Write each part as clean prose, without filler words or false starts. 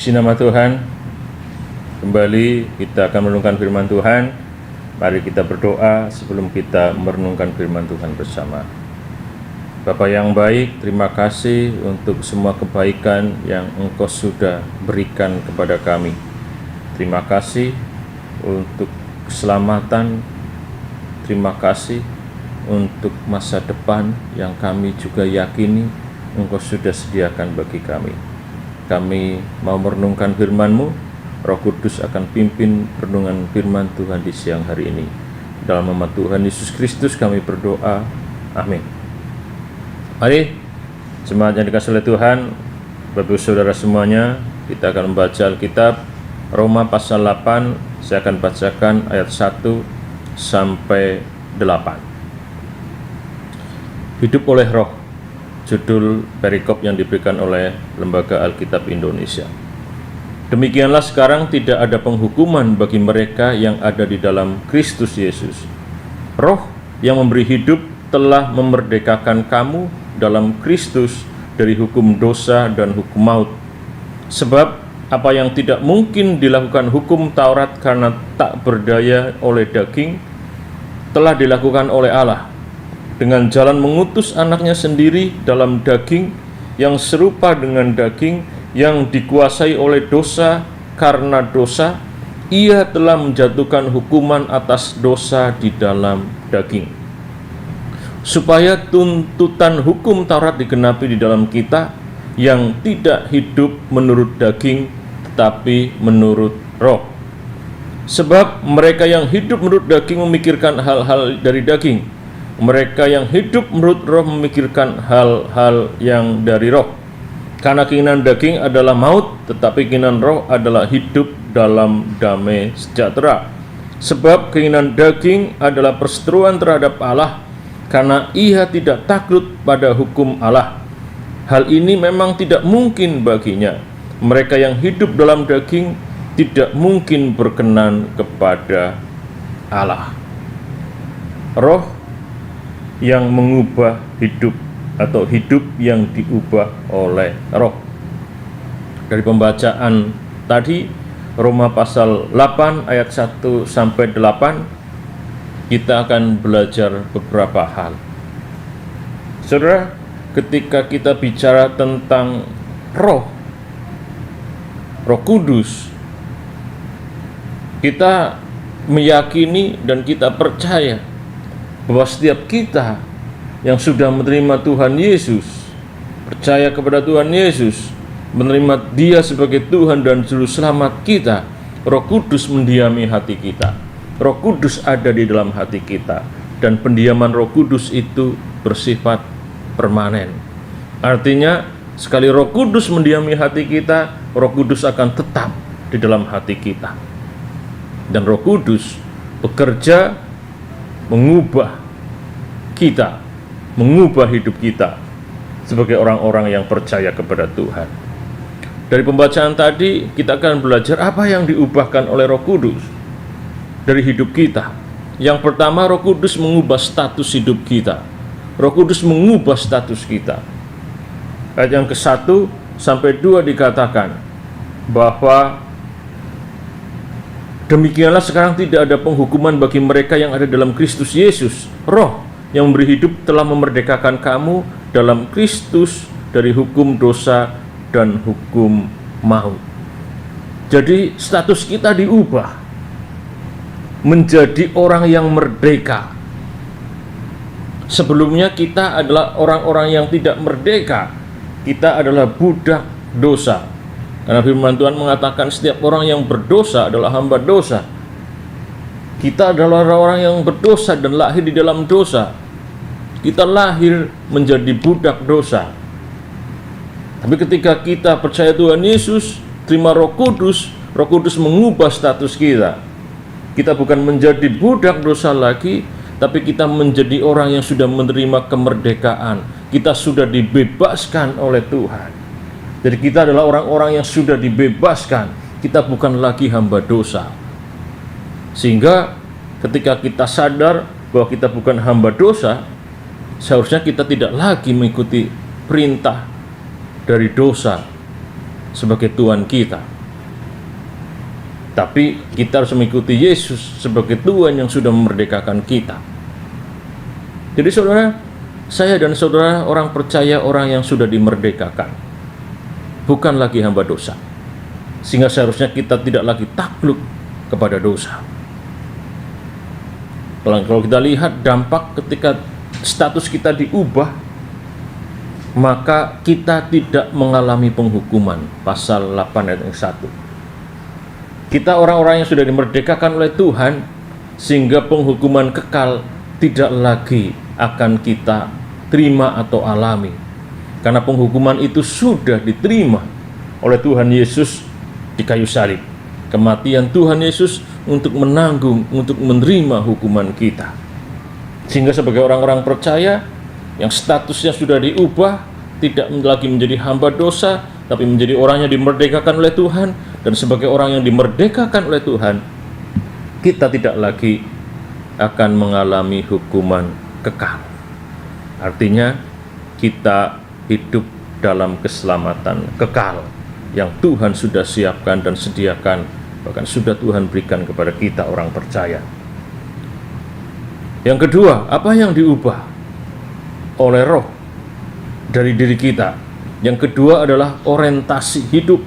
Puji nama Tuhan. Kembali kita akan merenungkan firman Tuhan. Mari kita berdoa sebelum kita merenungkan firman Tuhan bersama. Bapa yang baik, terima kasih untuk semua kebaikan yang Engkau sudah berikan kepada kami. Terima kasih untuk keselamatan. Terima kasih untuk masa depan yang kami juga yakini Engkau sudah sediakan bagi kami. Kami mau merenungkan firman-Mu. Roh Kudus akan pimpin renungan firman Tuhan di siang hari ini. Dalam nama Tuhan Yesus Kristus kami berdoa. Amin. Mari, jemaat yang dikasihi oleh Tuhan, Bapak Saudara semuanya, kita akan membaca Alkitab Roma pasal 8. Saya akan bacakan ayat 1 sampai 8. Hidup oleh Roh, judul perikop yang diberikan oleh Lembaga Alkitab Indonesia. Demikianlah sekarang tidak ada penghukuman bagi mereka yang ada di dalam Kristus Yesus. Roh yang memberi hidup telah memerdekakan kamu dalam Kristus dari hukum dosa dan hukum maut. Sebab apa yang tidak mungkin dilakukan hukum Taurat karena tak berdaya oleh daging, telah dilakukan oleh Allah dengan jalan mengutus anaknya sendiri dalam daging yang serupa dengan daging yang dikuasai oleh dosa. Karena dosa, ia telah menjatuhkan hukuman atas dosa di dalam daging, supaya tuntutan hukum Taurat digenapi di dalam kita yang tidak hidup menurut daging tetapi menurut Roh. Sebab mereka yang hidup menurut daging memikirkan hal-hal dari daging, mereka yang hidup menurut Roh memikirkan hal-hal yang dari Roh. Karena keinginan daging adalah maut, tetapi keinginan Roh adalah hidup dalam damai sejahtera. Sebab keinginan daging adalah perseteruan terhadap Allah, karena ia tidak takluk pada hukum Allah. Hal ini memang tidak mungkin baginya. Mereka yang hidup dalam daging tidak mungkin berkenan kepada Allah. Roh yang mengubah hidup atau hidup yang diubah oleh Roh. Dari pembacaan tadi Roma pasal 8 ayat 1 sampai 8, kita akan belajar beberapa hal. Saudara, ketika kita bicara tentang Roh Kudus, kita meyakini dan kita percaya bahwa setiap kita yang sudah menerima Tuhan Yesus, percaya kepada Tuhan Yesus, menerima Dia sebagai Tuhan dan Juru Selamat kita, Roh Kudus mendiami hati kita. Roh Kudus ada di dalam hati kita, dan pendiaman Roh Kudus itu bersifat permanen. Artinya, sekali Roh Kudus mendiami hati kita, Roh Kudus akan tetap di dalam hati kita. Dan Roh Kudus bekerja mengubah kita, mengubah hidup kita sebagai orang-orang yang percaya kepada Tuhan. Dari pembacaan tadi kita akan belajar apa yang diubahkan oleh Roh Kudus dari hidup kita. Yang pertama, Roh Kudus mengubah status hidup kita. Roh Kudus mengubah status kita. Ayat yang ke-1 sampai 2 dikatakan bahwa demikianlah sekarang tidak ada penghukuman bagi mereka yang ada dalam Kristus Yesus. Roh yang memberi hidup telah memerdekakan kamu dalam Kristus dari hukum dosa dan hukum maut. Jadi status kita diubah menjadi orang yang merdeka. Sebelumnya kita adalah orang-orang yang tidak merdeka. Kita adalah budak dosa. Karena firman Tuhan mengatakan setiap orang yang berdosa adalah hamba dosa. Kita adalah orang-orang yang berdosa dan lahir di dalam dosa. Kita lahir menjadi budak dosa. Tapi ketika kita percaya Tuhan Yesus, terima Roh Kudus mengubah status kita. Kita bukan menjadi budak dosa lagi, tapi kita menjadi orang yang sudah menerima kemerdekaan. Kita sudah dibebaskan oleh Tuhan. Jadi kita adalah orang-orang yang sudah dibebaskan. Kita bukan lagi hamba dosa. Sehingga ketika kita sadar bahwa kita bukan hamba dosa, seharusnya kita tidak lagi mengikuti perintah dari dosa sebagai Tuhan kita. Tapi kita harus mengikuti Yesus sebagai Tuhan yang sudah memerdekakan kita. Jadi saudara, saya dan saudara orang percaya, orang yang sudah dimerdekakan, bukan lagi hamba dosa. Sehingga seharusnya kita tidak lagi takluk kepada dosa. Kalau kita lihat dampak ketika status kita diubah, maka kita tidak mengalami penghukuman. Pasal 8 ayat 1. Kita orang-orang yang sudah dimerdekakan oleh Tuhan, sehingga penghukuman kekal tidak lagi akan kita terima atau alami. Karena penghukuman itu sudah diterima oleh Tuhan Yesus di kayu salib. Kematian Tuhan Yesus untuk menanggung, untuk menerima hukuman kita. Sehingga sebagai orang-orang percaya yang statusnya sudah diubah, tidak lagi menjadi hamba dosa, tapi menjadi orang yang dimerdekakan oleh Tuhan. Dan sebagai orang yang dimerdekakan oleh Tuhan, kita tidak lagi akan mengalami hukuman kekal. Artinya kita hidup dalam keselamatan kekal yang Tuhan sudah siapkan dan sediakan, bahkan sudah Tuhan berikan kepada kita orang percaya. Yang kedua, apa yang diubah oleh Roh dari diri kita? Yang kedua adalah orientasi hidup.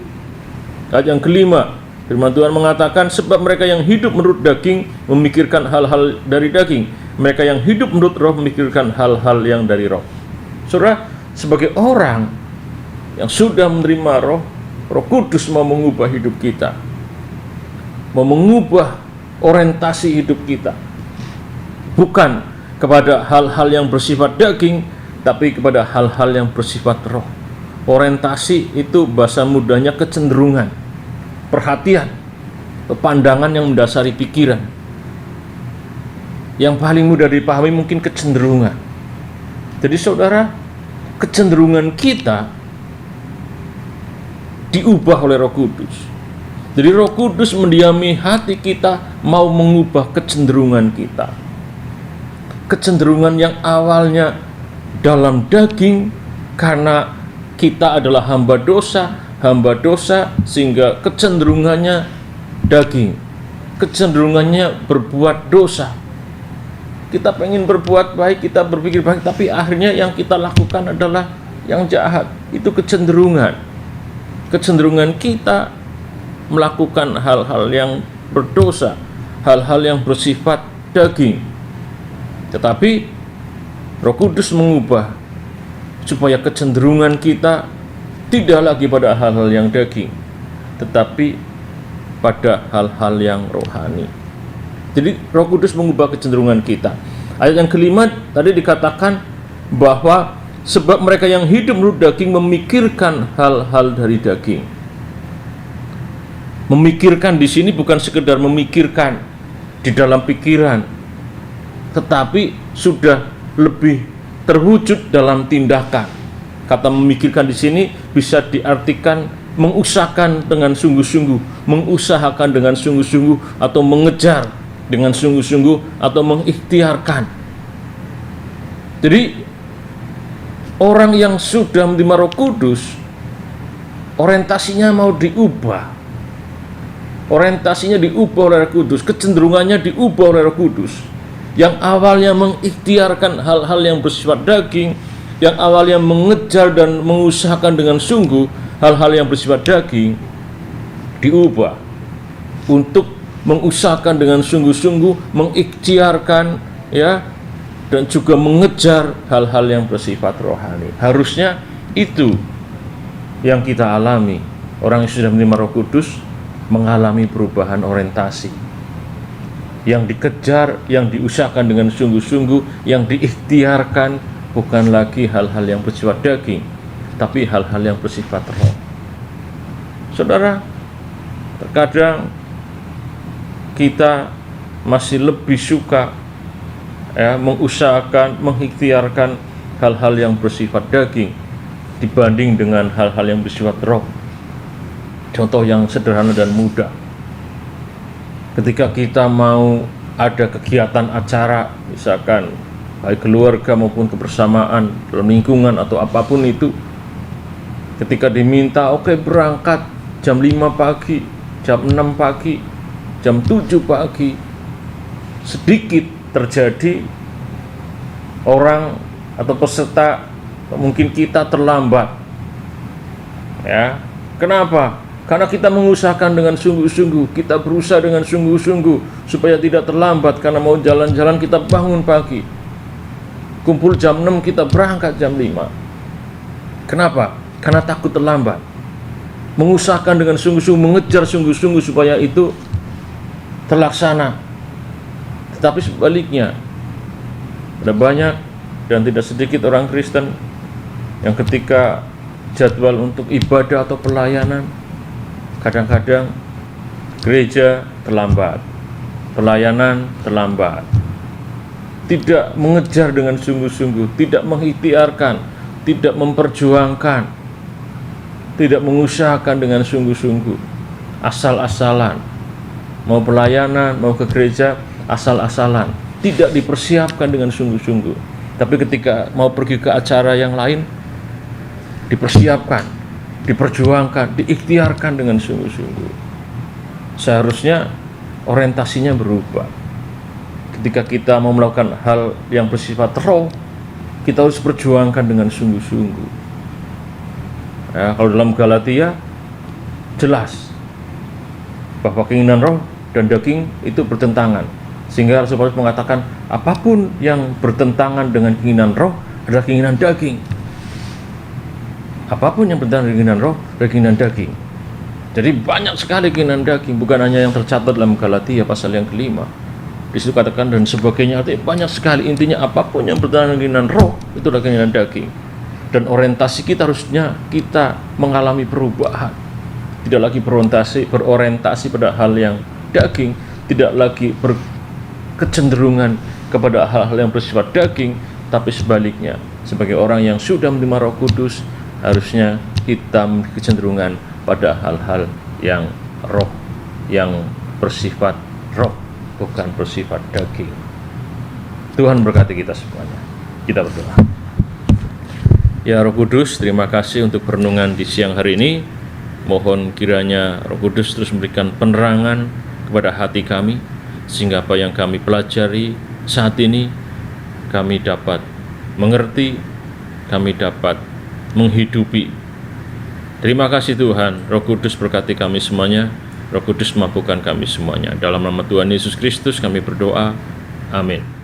Ayat yang kelima, firman Tuhan mengatakan, sebab mereka yang hidup menurut daging memikirkan hal-hal dari daging, mereka yang hidup menurut Roh memikirkan hal-hal yang dari Roh. Saudara, sebagai orang yang sudah menerima Roh, Roh Kudus mau mengubah hidup kita, mau mengubah orientasi hidup kita, bukan kepada hal-hal yang bersifat daging, tapi kepada hal-hal yang bersifat roh. Orientasi itu bahasa mudahnya kecenderungan, perhatian, pandangan yang mendasari pikiran. Yang paling mudah dipahami mungkin kecenderungan. Jadi saudara, kecenderungan kita diubah oleh Roh Kudus. Jadi Roh Kudus mendiami hati kita, mau mengubah kecenderungan kita. Kecenderungan yang awalnya dalam daging, karena kita adalah hamba dosa sehingga kecenderungannya daging, kecenderungannya berbuat dosa. Kita pengen berbuat baik, kita berpikir baik, tapi akhirnya yang kita lakukan adalah yang jahat. Itu kecenderungan kita melakukan hal-hal yang berdosa, hal-hal yang bersifat daging. Tetapi Roh Kudus mengubah supaya kecenderungan kita tidak lagi pada hal-hal yang daging, tetapi pada hal-hal yang rohani. Jadi Roh Kudus mengubah kecenderungan kita. Ayat yang kelima tadi dikatakan bahwa sebab mereka yang hidup menurut daging memikirkan hal-hal dari daging. Memikirkan di sini bukan sekedar memikirkan di dalam pikiran, tetapi sudah lebih terwujud dalam tindakan. Kata memikirkan di sini bisa diartikan mengusahakan dengan sungguh-sungguh, mengusahakan dengan sungguh-sungguh, atau mengejar dengan sungguh-sungguh, atau mengikhtiarkan. Jadi orang yang sudah menerima Roh Kudus, orientasinya mau diubah. Orientasinya diubah oleh Roh Kudus, kecenderungannya diubah oleh Roh Kudus. Yang awalnya mengikhtiarkan hal-hal yang bersifat daging, yang awalnya mengejar dan mengusahakan dengan sungguh hal-hal yang bersifat daging, diubah untuk mengusahakan dengan sungguh-sungguh, mengikhtiarkan, ya, dan juga mengejar hal-hal yang bersifat rohani. Harusnya itu yang kita alami. Orang yang sudah menerima Roh Kudus mengalami perubahan orientasi. Yang dikejar, yang diusahakan dengan sungguh-sungguh, yang diikhtiarkan bukan lagi hal-hal yang bersifat daging, tapi hal-hal yang bersifat roh. Saudara, terkadang kita masih lebih suka mengusahakan, mengikhtiarkan hal-hal yang bersifat daging dibanding dengan hal-hal yang bersifat roh. Contoh yang sederhana dan mudah. Ketika kita mau ada kegiatan acara, misalkan baik keluarga maupun kebersamaan dalam lingkungan atau apapun itu, ketika diminta oke berangkat jam 5 pagi, jam 6 pagi, jam 7 pagi, sedikit terjadi orang atau peserta, mungkin kita terlambat. Ya, kenapa? Karena kita mengusahakan dengan sungguh-sungguh, kita berusaha dengan sungguh-sungguh supaya tidak terlambat. Karena mau jalan-jalan kita bangun pagi, kumpul jam 6, kita berangkat jam 5. Kenapa? Karena takut terlambat. Mengusahakan dengan sungguh-sungguh, mengejar sungguh-sungguh supaya itu terlaksana. Tetapi sebaliknya, ada banyak dan tidak sedikit orang Kristen yang ketika jadwal untuk ibadah atau pelayanan, kadang-kadang gereja terlambat, pelayanan terlambat, tidak mengejar dengan sungguh-sungguh, tidak mengikhtiarkan, tidak memperjuangkan, tidak mengusahakan dengan sungguh-sungguh, asal-asalan, mau pelayanan, mau ke gereja, asal-asalan, tidak dipersiapkan dengan sungguh-sungguh. Tapi ketika mau pergi ke acara yang lain, dipersiapkan, diperjuangkan, diikhtiarkan dengan sungguh-sungguh. Seharusnya orientasinya berubah. Ketika kita mau melakukan hal yang bersifat roh, kita harus perjuangkan dengan sungguh-sungguh. Ya, kalau dalam Galatia jelas bahwa keinginan roh dan daging itu bertentangan. Sehingga Rasul Paulus mengatakan apapun yang bertentangan dengan keinginan roh adalah keinginan daging. Apapun yang bertentangan dengan keinginan roh adalah keinginan daging. Jadi banyak sekali keinginan daging, bukan hanya yang tercatat dalam Galatia pasal yang kelima. Di situ katakan dan sebagainya, artinya banyak sekali. Intinya apapun yang bertentangan dengan keinginan roh itu adalah keinginan daging. Dan orientasi kita harusnya kita mengalami perubahan. Tidak lagi berorientasi pada hal yang daging, tidak lagi berkecenderungan kepada hal-hal yang bersifat daging, tapi sebaliknya, sebagai orang yang sudah menerima Roh Kudus, harusnya kita memiliki kecenderungan pada hal-hal yang roh, yang bersifat roh, bukan bersifat daging. Tuhan berkati kita semuanya. Kita berdoa. Ya Roh Kudus, terima kasih untuk perenungan di siang hari ini. Mohon kiranya Roh Kudus terus memberikan penerangan kepada hati kami, sehingga apa yang kami pelajari saat ini kami dapat mengerti, kami dapat menghidupi. Terima kasih Tuhan. Roh Kudus berkati kami semuanya. Roh Kudus mampukan kami semuanya. Dalam nama Tuhan Yesus Kristus kami berdoa. Amin.